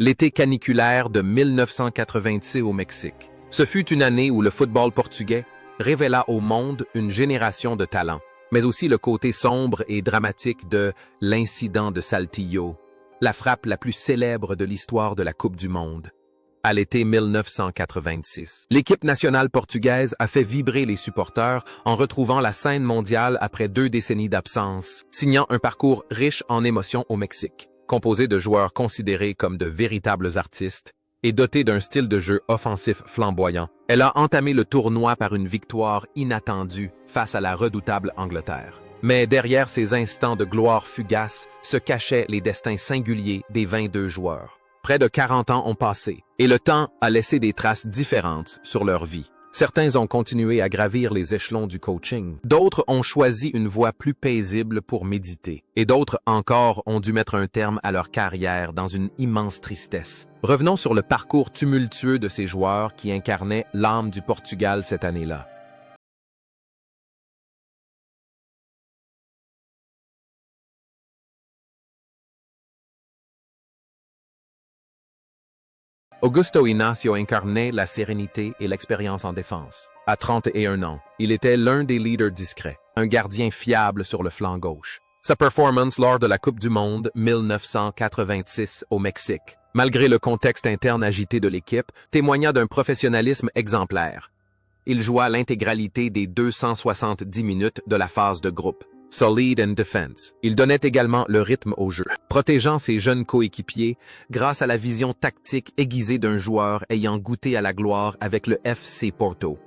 l'été caniculaire de 1986 au Mexique. Ce fut une année où le football portugais révéla au monde une génération de talents, mais aussi le côté sombre et dramatique de l'incident de Saltillo, la frappe la plus célèbre de l'histoire de la Coupe du Monde. À l'été 1986, l'équipe nationale portugaise a fait vibrer les supporters en retrouvant la scène mondiale après 2 décennies d'absence, signant un parcours riche en émotions au Mexique, composé de joueurs considérés comme de véritables artistes et doté d'un style de jeu offensif flamboyant. Elle a entamé le tournoi par une victoire inattendue face à la redoutable Angleterre. Mais derrière ces instants de gloire fugace se cachaient les destins singuliers des 22 joueurs. Près de 40 ans ont passé, et le temps a laissé des traces différentes sur leur vie. Certains ont continué à gravir les échelons du coaching, d'autres ont choisi une voie plus paisible pour méditer, et d'autres encore ont dû mettre un terme à leur carrière dans une immense tristesse. Revenons sur le parcours tumultueux de ces joueurs qui incarnaient l'âme du Portugal cette année-là. Augusto Inácio incarnait la sérénité et l'expérience en défense. À 31 ans, il était l'un des leaders discrets, un gardien fiable sur le flanc gauche. Sa performance lors de la Coupe du Monde 1986 au Mexique, malgré le contexte interne agité de l'équipe, témoigna d'un professionnalisme exemplaire. Il joua l'intégralité des 270 minutes de la phase de groupe. Solid in defense. Il donnait également le rythme au jeu, protégeant ses jeunes coéquipiers grâce à la vision tactique aiguisée d'un joueur ayant goûté à la gloire avec le FC Porto.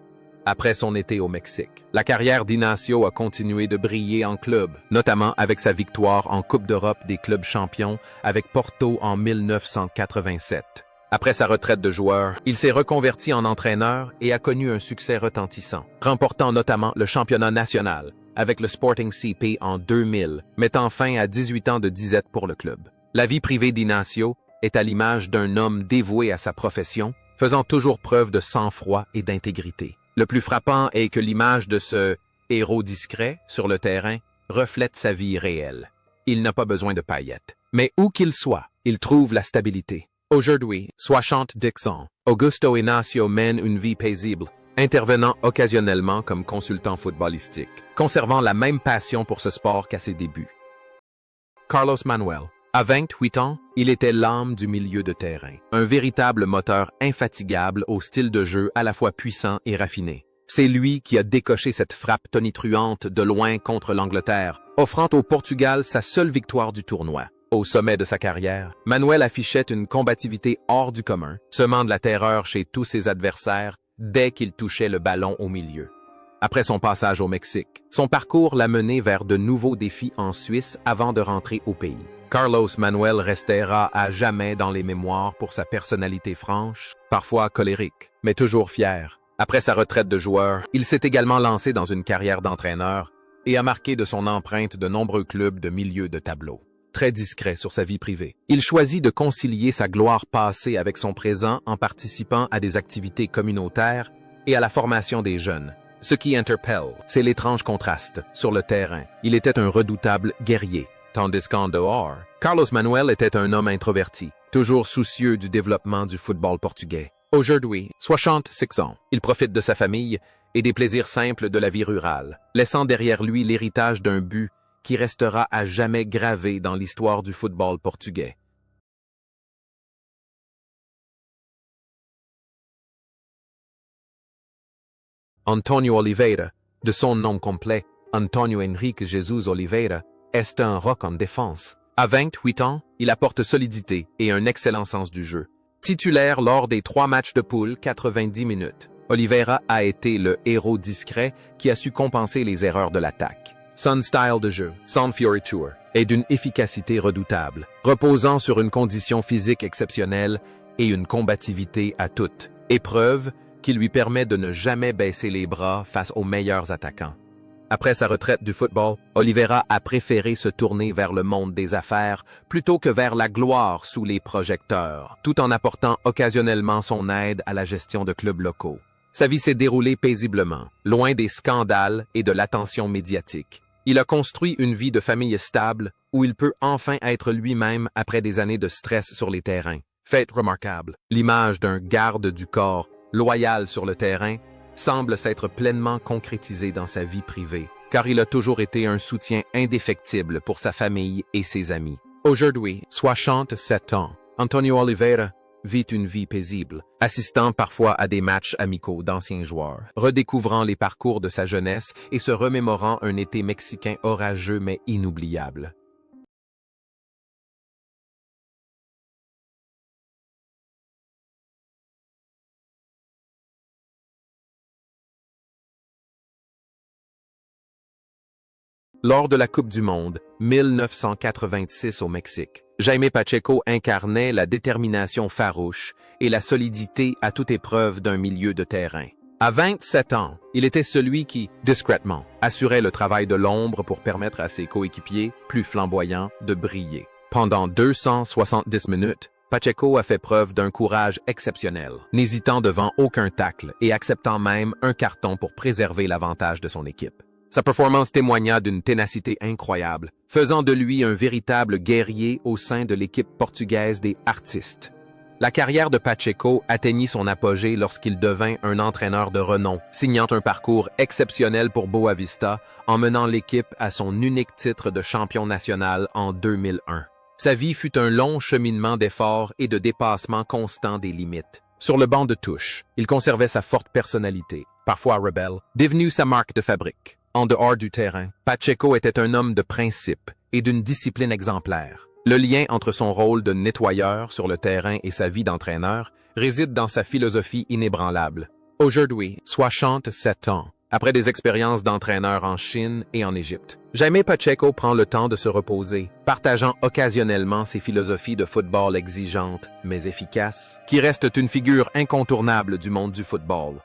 Après son été au Mexique, la carrière d'Inácio a continué de briller en club, notamment avec sa victoire en Coupe d'Europe des clubs champions avec Porto en 1987. Après sa retraite de joueur, il s'est reconverti en entraîneur et a connu un succès retentissant, remportant notamment le championnat national avec le Sporting CP en 2000, mettant fin à 18 ans de disette pour le club. La vie privée d'Inácio est à l'image d'un homme dévoué à sa profession, faisant toujours preuve de sang-froid et d'intégrité. Le plus frappant est que l'image de ce héros discret sur le terrain reflète sa vie réelle. Il n'a pas besoin de paillettes, mais où qu'il soit, il trouve la stabilité. Aujourd'hui, 70 ans, Augusto Inácio mène une vie paisible, intervenant occasionnellement comme consultant footballistique, conservant la même passion pour ce sport qu'à ses débuts. Carlos Manuel. À 28 ans, il était l'âme du milieu de terrain, un véritable moteur infatigable au style de jeu à la fois puissant et raffiné. C'est lui qui a décoché cette frappe tonitruante de loin contre l'Angleterre, offrant au Portugal sa seule victoire du tournoi. Au sommet de sa carrière, Manuel affichait une combativité hors du commun, semant de la terreur chez tous ses adversaires dès qu'il touchait le ballon au milieu. Après son passage au Mexique, son parcours l'a mené vers de nouveaux défis en Suisse avant de rentrer au pays. Carlos Manuel restera à jamais dans les mémoires pour sa personnalité franche, parfois colérique, mais toujours fière. Après sa retraite de joueur, il s'est également lancé dans une carrière d'entraîneur et a marqué de son empreinte de nombreux clubs de milieu de tableau. Très discret sur sa vie privée. Il choisit de concilier sa gloire passée avec son présent en participant à des activités communautaires et à la formation des jeunes. Ce qui interpelle, c'est l'étrange contraste. Sur le terrain, il était un redoutable guerrier, tandis qu'en dehors, Carlos Manuel était un homme introverti, toujours soucieux du développement du football portugais. Aujourd'hui, 66 ans, il profite de sa famille et des plaisirs simples de la vie rurale, laissant derrière lui l'héritage d'un but qui restera à jamais gravé dans l'histoire du football portugais. Antonio Oliveira, de son nom complet, Antonio Henrique Jesus Oliveira, est un roc en défense. À 28 ans, il apporte solidité et un excellent sens du jeu. Titulaire lors des 3 matchs de poule 90 minutes, Oliveira a été le héros discret qui a su compenser les erreurs de l'attaque. Son style de jeu, son fioriture, est d'une efficacité redoutable, reposant sur une condition physique exceptionnelle et une combativité à toute épreuve qui lui permet de ne jamais baisser les bras face aux meilleurs attaquants. Après sa retraite du football, Oliveira a préféré se tourner vers le monde des affaires plutôt que vers la gloire sous les projecteurs, tout en apportant occasionnellement son aide à la gestion de clubs locaux. Sa vie s'est déroulée paisiblement, loin des scandales et de l'attention médiatique. Il a construit une vie de famille stable où il peut enfin être lui-même après des années de stress sur les terrains. Fait remarquable, l'image d'un garde du corps, loyal sur le terrain, semble s'être pleinement concrétisée dans sa vie privée, car il a toujours été un soutien indéfectible pour sa famille et ses amis. Aujourd'hui, 67 ans, Antonio Oliveira vit une vie paisible, assistant parfois à des matchs amicaux d'anciens joueurs, redécouvrant les parcours de sa jeunesse et se remémorant un été mexicain orageux mais inoubliable. Lors de la Coupe du Monde, 1986 au Mexique, Jaime Pacheco incarnait la détermination farouche et la solidité à toute épreuve d'un milieu de terrain. À 27 ans, il était celui qui, discrètement, assurait le travail de l'ombre pour permettre à ses coéquipiers, plus flamboyants, de briller. Pendant 270 minutes, Pacheco a fait preuve d'un courage exceptionnel, n'hésitant devant aucun tacle et acceptant même un carton pour préserver l'avantage de son équipe. Sa performance témoigna d'une ténacité incroyable, faisant de lui un véritable guerrier au sein de l'équipe portugaise des Artistes. La carrière de Pacheco atteignit son apogée lorsqu'il devint un entraîneur de renom, signant un parcours exceptionnel pour Boavista en menant l'équipe à son unique titre de champion national en 2001. Sa vie fut un long cheminement d'efforts et de dépassement constant des limites. Sur le banc de touche, il conservait sa forte personnalité, parfois rebelle, devenue sa marque de fabrique. En dehors du terrain, Pacheco était un homme de principe et d'une discipline exemplaire. Le lien entre son rôle de nettoyeur sur le terrain et sa vie d'entraîneur réside dans sa philosophie inébranlable. Aujourd'hui, 67 ans, après des expériences d'entraîneur en Chine et en Égypte, Jaime Pacheco prend le temps de se reposer, partageant occasionnellement ses philosophies de football exigeantes mais efficaces, qui restent une figure incontournable du monde du football.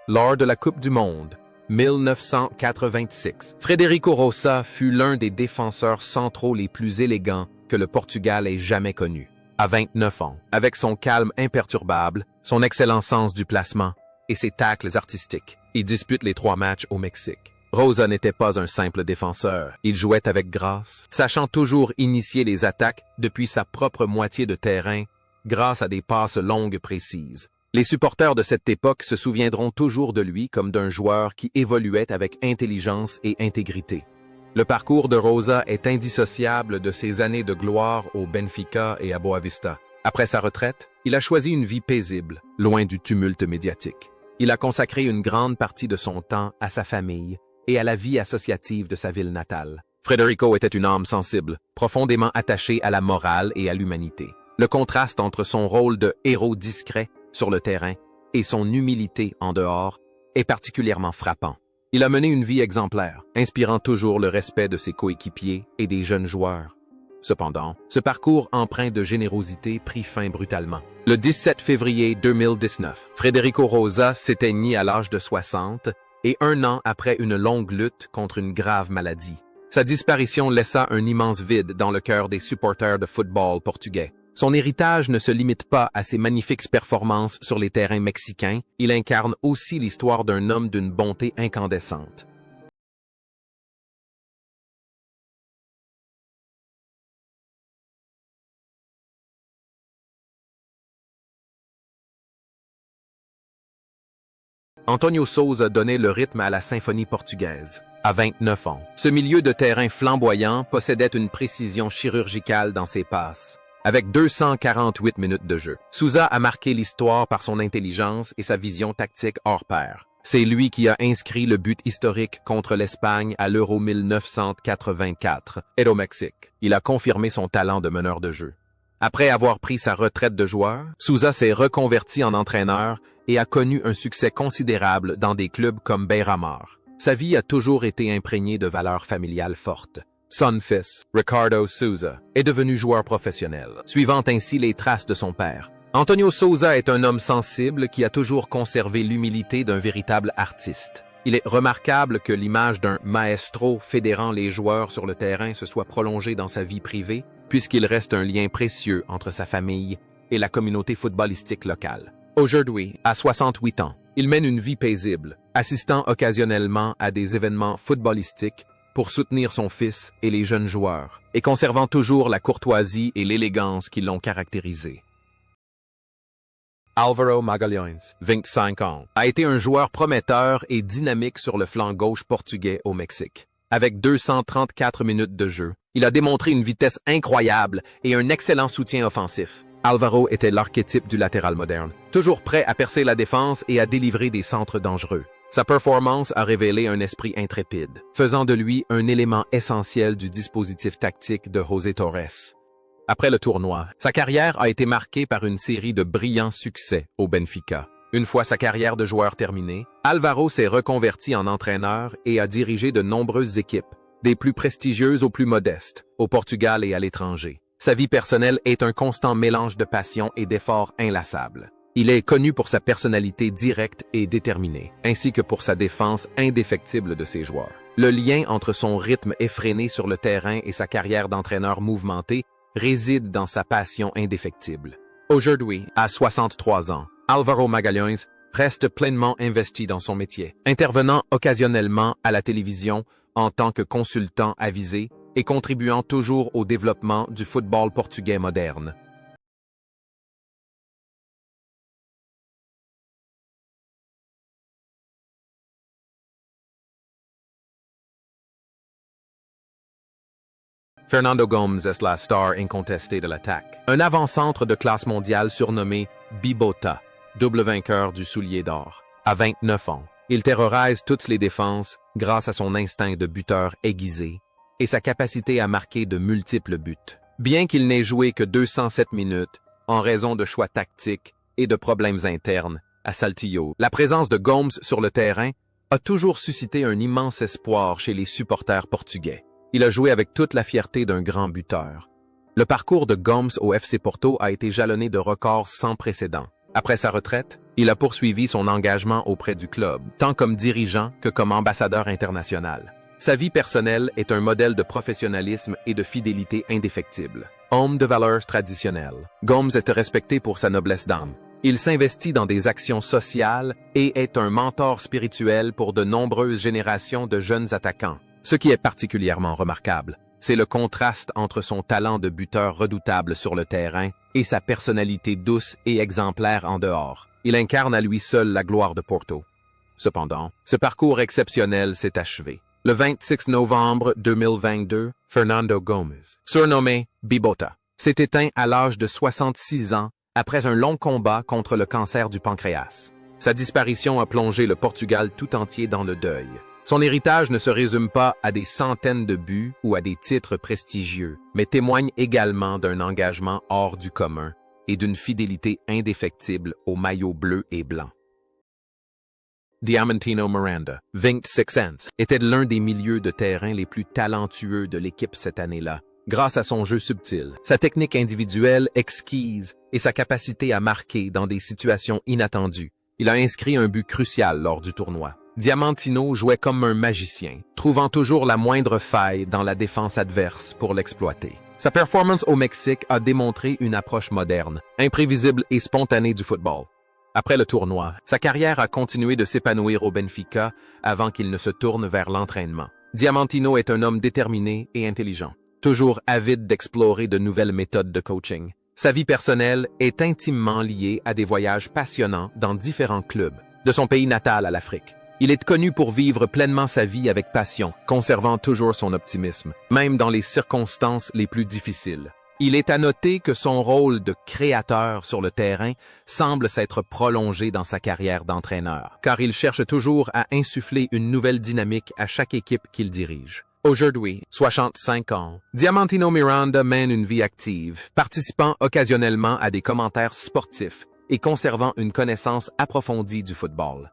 Lors de la Coupe du Monde, 1986, Frederico Roça fut l'un des défenseurs centraux les plus élégants que le Portugal ait jamais connus. À 29 ans, avec son calme imperturbable, son excellent sens du placement et ses tacles artistiques, il dispute les 3 matchs au Mexique. Roça n'était pas un simple défenseur, il jouait avec grâce, sachant toujours initier les attaques depuis sa propre moitié de terrain grâce à des passes longues précises. Les supporters de cette époque se souviendront toujours de lui comme d'un joueur qui évoluait avec intelligence et intégrité. Le parcours de Roça est indissociable de ses années de gloire au Benfica et à Boavista. Après sa retraite, il a choisi une vie paisible, loin du tumulte médiatique. Il a consacré une grande partie de son temps à sa famille et à la vie associative de sa ville natale. Frederico était une âme sensible, profondément attachée à la morale et à l'humanité. Le contraste entre son rôle de héros discret sur le terrain et son humilité en dehors est particulièrement frappant. Il a mené une vie exemplaire, inspirant toujours le respect de ses coéquipiers et des jeunes joueurs. Cependant, ce parcours empreint de générosité prit fin brutalement. Le 17 février 2019, Frederico Roça s'éteignit à l'âge de 60 et 1 an après une longue lutte contre une grave maladie. Sa disparition laissa un immense vide dans le cœur des supporters de football portugais. Son héritage ne se limite pas à ses magnifiques performances sur les terrains mexicains, il incarne aussi l'histoire d'un homme d'une bonté incandescente. Antonio Sousa donnait le rythme à la symphonie portugaise. À 29 ans, ce milieu de terrain flamboyant possédait une précision chirurgicale dans ses passes. Avec 248 minutes de jeu, Sousa a marqué l'histoire par son intelligence et sa vision tactique hors pair. C'est lui qui a inscrit le but historique contre l'Espagne à l'Euro 1984 et au Mexique. Il a confirmé son talent de meneur de jeu. Après avoir pris sa retraite de joueur, Sousa s'est reconverti en entraîneur et a connu un succès considérable dans des clubs comme Beira-Mar. Sa vie a toujours été imprégnée de valeurs familiales fortes. Son fils, Ricardo Sousa, est devenu joueur professionnel, suivant ainsi les traces de son père. Antonio Sousa est un homme sensible qui a toujours conservé l'humilité d'un véritable artiste. Il est remarquable que l'image d'un maestro fédérant les joueurs sur le terrain se soit prolongée dans sa vie privée, puisqu'il reste un lien précieux entre sa famille et la communauté footballistique locale. Aujourd'hui, à 68 ans, il mène une vie paisible, assistant occasionnellement à des événements footballistiques pour soutenir son fils et les jeunes joueurs, et conservant toujours la courtoisie et l'élégance qui l'ont caractérisé. Álvaro Magalhães, 25 ans, a été un joueur prometteur et dynamique sur le flanc gauche portugais au Mexique. Avec 234 minutes de jeu, il a démontré une vitesse incroyable et un excellent soutien offensif. Álvaro était l'archétype du latéral moderne, toujours prêt à percer la défense et à délivrer des centres dangereux. Sa performance a révélé un esprit intrépide, faisant de lui un élément essentiel du dispositif tactique de José Torres. Après le tournoi, sa carrière a été marquée par une série de brillants succès au Benfica. Une fois sa carrière de joueur terminée, Álvaro s'est reconverti en entraîneur et a dirigé de nombreuses équipes, des plus prestigieuses aux plus modestes, au Portugal et à l'étranger. Sa vie personnelle est un constant mélange de passion et d'efforts inlassables. Il est connu pour sa personnalité directe et déterminée, ainsi que pour sa défense indéfectible de ses joueurs. Le lien entre son rythme effréné sur le terrain et sa carrière d'entraîneur mouvementé réside dans sa passion indéfectible. Aujourd'hui, à 63 ans, Álvaro Magalhães reste pleinement investi dans son métier, intervenant occasionnellement à la télévision en tant que consultant avisé et contribuant toujours au développement du football portugais moderne. Fernando Gomes est la star incontestée de l'attaque. Un avant-centre de classe mondiale surnommé Bibota, double vainqueur du soulier d'or. À 29 ans, il terrorise toutes les défenses grâce à son instinct de buteur aiguisé et sa capacité à marquer de multiples buts. Bien qu'il n'ait joué que 207 minutes, en raison de choix tactiques et de problèmes internes à Saltillo, la présence de Gomes sur le terrain a toujours suscité un immense espoir chez les supporters portugais. Il a joué avec toute la fierté d'un grand buteur. Le parcours de Gomes au FC Porto a été jalonné de records sans précédent. Après sa retraite, il a poursuivi son engagement auprès du club, tant comme dirigeant que comme ambassadeur international. Sa vie personnelle est un modèle de professionnalisme et de fidélité indéfectible. Homme de valeurs traditionnelles, Gomes est respecté pour sa noblesse d'âme. Il s'investit dans des actions sociales et est un mentor spirituel pour de nombreuses générations de jeunes attaquants. Ce qui est particulièrement remarquable, c'est le contraste entre son talent de buteur redoutable sur le terrain et sa personnalité douce et exemplaire en dehors. Il incarne à lui seul la gloire de Porto. Cependant, ce parcours exceptionnel s'est achevé. Le 26 novembre 2022, Fernando Gomes, surnommé Bibota, s'est éteint à l'âge de 66 ans après un long combat contre le cancer du pancréas. Sa disparition a plongé le Portugal tout entier dans le deuil. Son héritage ne se résume pas à des centaines de buts ou à des titres prestigieux, mais témoigne également d'un engagement hors du commun et d'une fidélité indéfectible au maillot bleu et blanc. Diamantino Miranda, 26 ans, était l'un des milieux de terrain les plus talentueux de l'équipe cette année-là, grâce à son jeu subtil, sa technique individuelle exquise et sa capacité à marquer dans des situations inattendues. Il a inscrit un but crucial lors du tournoi. Diamantino jouait comme un magicien, trouvant toujours la moindre faille dans la défense adverse pour l'exploiter. Sa performance au Mexique a démontré une approche moderne, imprévisible et spontanée du football. Après le tournoi, sa carrière a continué de s'épanouir au Benfica avant qu'il ne se tourne vers l'entraînement. Diamantino est un homme déterminé et intelligent, toujours avide d'explorer de nouvelles méthodes de coaching. Sa vie personnelle est intimement liée à des voyages passionnants dans différents clubs, de son pays natal à l'Afrique. Il est connu pour vivre pleinement sa vie avec passion, conservant toujours son optimisme, même dans les circonstances les plus difficiles. Il est à noter que son rôle de créateur sur le terrain semble s'être prolongé dans sa carrière d'entraîneur, car il cherche toujours à insuffler une nouvelle dynamique à chaque équipe qu'il dirige. Aujourd'hui, 65 ans, Diamantino Miranda mène une vie active, participant occasionnellement à des commentaires sportifs et conservant une connaissance approfondie du football.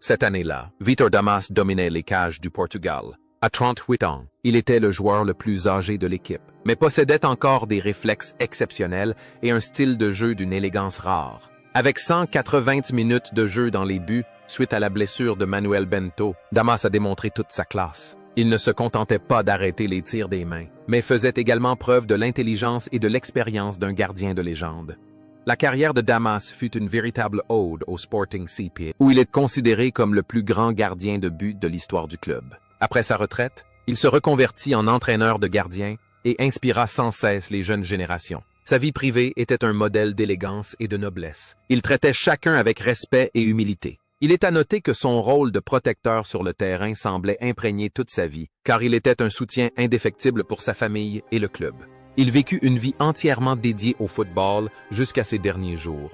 Cette année-là, Vítor Damas dominait les cages du Portugal. À 38 ans, il était le joueur le plus âgé de l'équipe, mais possédait encore des réflexes exceptionnels et un style de jeu d'une élégance rare. Avec 180 minutes de jeu dans les buts, suite à la blessure de Manuel Bento, Damas a démontré toute sa classe. Il ne se contentait pas d'arrêter les tirs des mains, mais faisait également preuve de l'intelligence et de l'expérience d'un gardien de légende. La carrière de Damas fut une véritable ode au Sporting CP, où il est considéré comme le plus grand gardien de but de l'histoire du club. Après sa retraite, il se reconvertit en entraîneur de gardiens et inspira sans cesse les jeunes générations. Sa vie privée était un modèle d'élégance et de noblesse. Il traitait chacun avec respect et humilité. Il est à noter que son rôle de protecteur sur le terrain semblait imprégner toute sa vie, car il était un soutien indéfectible pour sa famille et le club. Il vécut une vie entièrement dédiée au football jusqu'à ses derniers jours.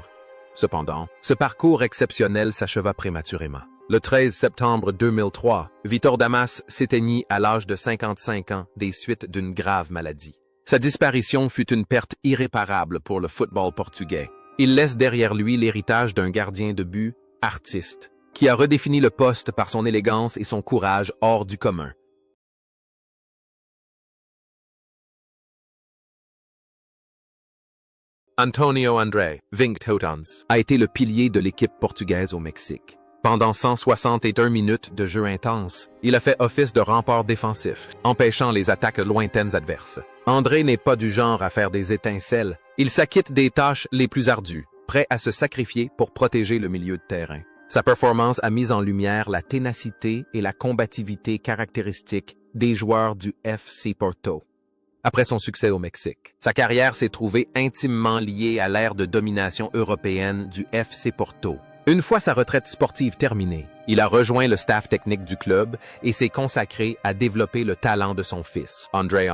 Cependant, ce parcours exceptionnel s'acheva prématurément. Le 13 septembre 2003, Vítor Damas s'éteignit à l'âge de 55 ans des suites d'une grave maladie. Sa disparition fut une perte irréparable pour le football portugais. Il laisse derrière lui l'héritage d'un gardien de but artiste, qui a redéfini le poste par son élégance et son courage hors du commun. Antonio André Vinctotans a été le pilier de l'équipe portugaise au Mexique. Pendant 161 minutes de jeu intense, il a fait office de rempart défensif, empêchant les attaques lointaines adverses. André n'est pas du genre à faire des étincelles, il s'acquitte des tâches les plus ardues, prêt à se sacrifier pour protéger le milieu de terrain. Sa performance a mis en lumière la ténacité et la combativité caractéristiques des joueurs du FC Porto. Après son succès au Mexique, sa carrière s'est trouvée intimement liée à l'ère de domination européenne du FC Porto. Une fois sa retraite sportive terminée, il a rejoint le staff technique du club et s'est consacré à développer le talent de son fils, André,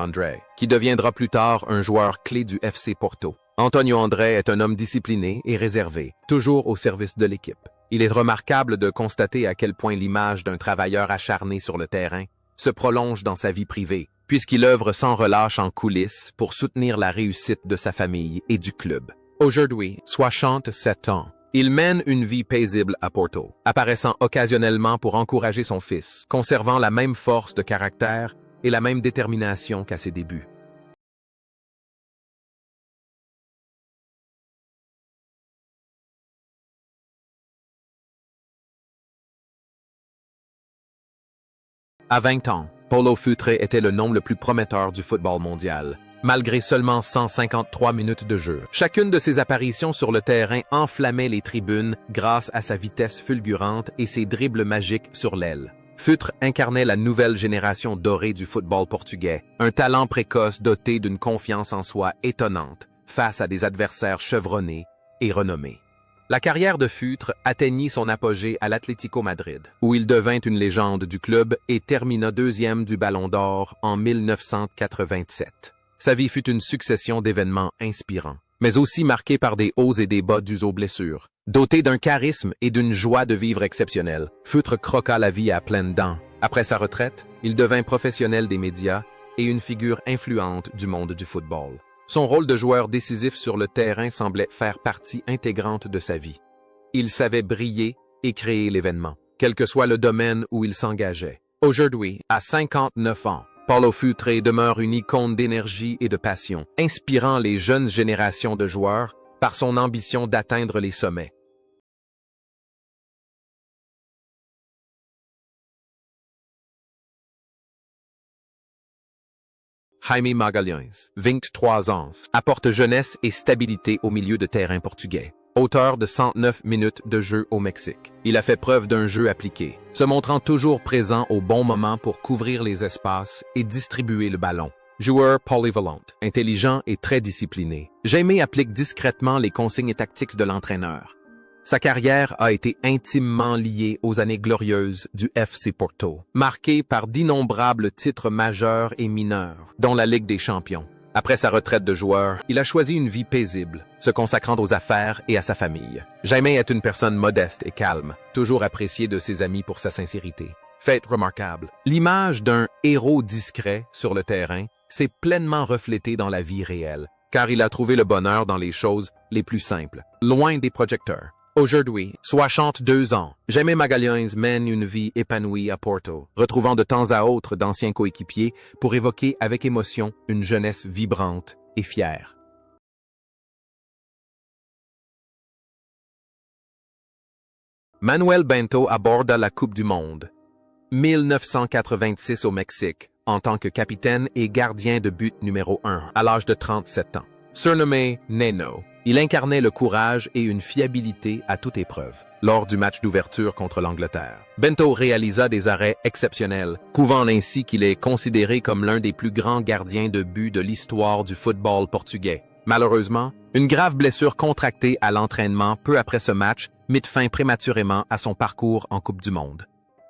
qui deviendra plus tard un joueur clé du FC Porto. Antonio André est un homme discipliné et réservé, toujours au service de l'équipe. Il est remarquable de constater à quel point l'image d'un travailleur acharné sur le terrain se prolonge dans sa vie privée, puisqu'il œuvre sans relâche en coulisses pour soutenir la réussite de sa famille et du club. Aujourd'hui, 67 ans, il mène une vie paisible à Porto, apparaissant occasionnellement pour encourager son fils, conservant la même force de caractère et la même détermination qu'à ses débuts. À 20 ans, Paulo Futre était le nom le plus prometteur du football mondial, malgré seulement 153 minutes de jeu. Chacune de ses apparitions sur le terrain enflammait les tribunes grâce à sa vitesse fulgurante et ses dribbles magiques sur l'aile. Futre incarnait la nouvelle génération dorée du football portugais, un talent précoce doté d'une confiance en soi étonnante face à des adversaires chevronnés et renommés. La carrière de Futre atteignit son apogée à l'Atlético Madrid, où il devint une légende du club et termina deuxième du Ballon d'Or en 1987. Sa vie fut une succession d'événements inspirants, mais aussi marquée par des hauts et des bas dus aux blessures. Doté d'un charisme et d'une joie de vivre exceptionnelle, Futre croqua la vie à pleines dents. Après sa retraite, il devint professionnel des médias et une figure influente du monde du football. Son rôle de joueur décisif sur le terrain semblait faire partie intégrante de sa vie. Il savait briller et créer l'événement, quel que soit le domaine où il s'engageait. Aujourd'hui, à 59 ans, Paulo Futre demeure une icône d'énergie et de passion, inspirant les jeunes générations de joueurs par son ambition d'atteindre les sommets. Jaime Magalhães, 23 ans, apporte jeunesse et stabilité au milieu de terrain portugais. Auteur de 109 minutes de jeu au Mexique, il a fait preuve d'un jeu appliqué, se montrant toujours présent au bon moment pour couvrir les espaces et distribuer le ballon. Joueur polyvalent, intelligent et très discipliné, Jaime applique discrètement les consignes tactiques de l'entraîneur. Sa carrière a été intimement liée aux années glorieuses du FC Porto, marquée par d'innombrables titres majeurs et mineurs, dont la Ligue des Champions. Après sa retraite de joueur, il a choisi une vie paisible, se consacrant aux affaires et à sa famille. Jaime est une personne modeste et calme, toujours appréciée de ses amis pour sa sincérité. Fait remarquable, l'image d'un héros discret sur le terrain s'est pleinement reflétée dans la vie réelle, car il a trouvé le bonheur dans les choses les plus simples, loin des projecteurs. Aujourd'hui, 62 ans, Jaime Magalhães mène une vie épanouie à Porto, retrouvant de temps à autre d'anciens coéquipiers pour évoquer avec émotion une jeunesse vibrante et fière. Manuel Bento aborda la Coupe du Monde 1986 au Mexique en tant que capitaine et gardien de but numéro 1 à l'âge de 37 ans. Surnommé Neno, Il incarnait le courage et une fiabilité à toute épreuve. Lors du match d'ouverture contre l'Angleterre, Bento réalisa des arrêts exceptionnels, prouvant ainsi qu'il est considéré comme l'un des plus grands gardiens de but de l'histoire du football portugais. Malheureusement, une grave blessure contractée à l'entraînement peu après ce match mit fin prématurément à son parcours en Coupe du Monde.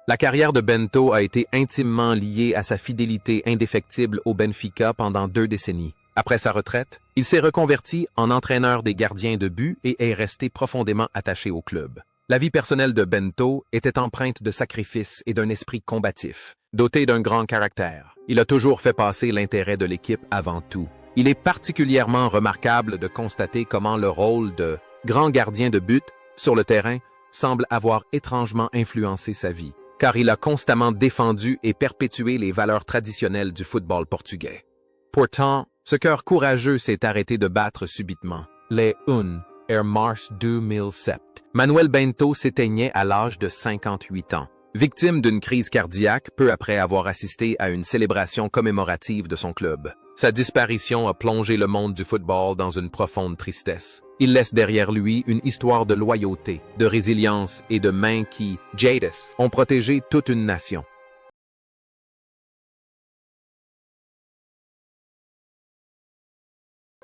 La carrière de Bento a été intimement liée à sa fidélité indéfectible au Benfica pendant 2 décennies. Après sa retraite, il s'est reconverti en entraîneur des gardiens de but et est resté profondément attaché au club. La vie personnelle de Bento était empreinte de sacrifices et d'un esprit combatif. Doté d'un grand caractère, il a toujours fait passer l'intérêt de l'équipe avant tout. Il est particulièrement remarquable de constater comment le rôle de grand gardien de but sur le terrain semble avoir étrangement influencé sa vie, car il a constamment défendu et perpétué les valeurs traditionnelles du football portugais. Pourtant, ce cœur courageux s'est arrêté de battre subitement. Les 1 mars 2007. Manuel Bento s'éteignait à l'âge de 58 ans, victime d'une crise cardiaque peu après avoir assisté à une célébration commémorative de son club. Sa disparition a plongé le monde du football dans une profonde tristesse. Il laisse derrière lui une histoire de loyauté, de résilience et de mains qui, Jadis, ont protégé toute une nation.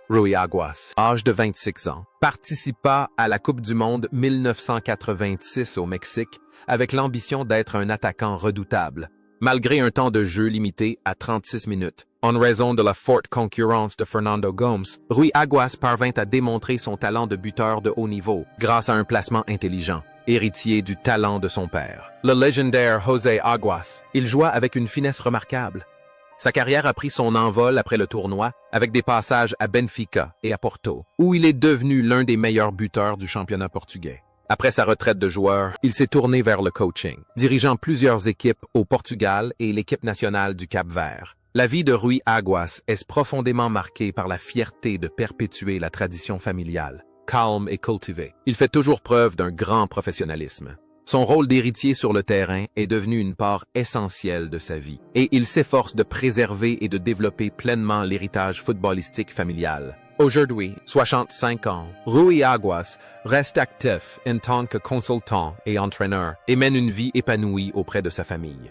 Rui Aguas, âge de 26 ans, participa à la Coupe du Monde 1986 au Mexique avec l'ambition d'être un attaquant redoutable. Malgré un temps de jeu limité à 36 minutes, en raison de la forte concurrence de Fernando Gomes, Rui Aguas parvint à démontrer son talent de buteur de haut niveau grâce à un placement intelligent, héritier du talent de son père. Le légendaire José Aguas, il joua avec une finesse remarquable. Sa carrière a pris son envol après le tournoi avec des passages à Benfica et à Porto, où il est devenu l'un des meilleurs buteurs du championnat portugais. Après sa retraite de joueur, il s'est tourné vers le coaching, dirigeant plusieurs équipes au Portugal et l'équipe nationale du Cap-Vert. La vie de Rui Aguas est profondément marquée par la fierté de perpétuer la tradition familiale, calme et cultivée. Il fait toujours preuve d'un grand professionnalisme. Son rôle d'héritier sur le terrain est devenu une part essentielle de sa vie, et il s'efforce de préserver et de développer pleinement l'héritage footballistique familial. Aujourd'hui, 65 ans, Rui Aguas reste actif en tant que consultant et entraîneur et mène une vie épanouie auprès de sa famille.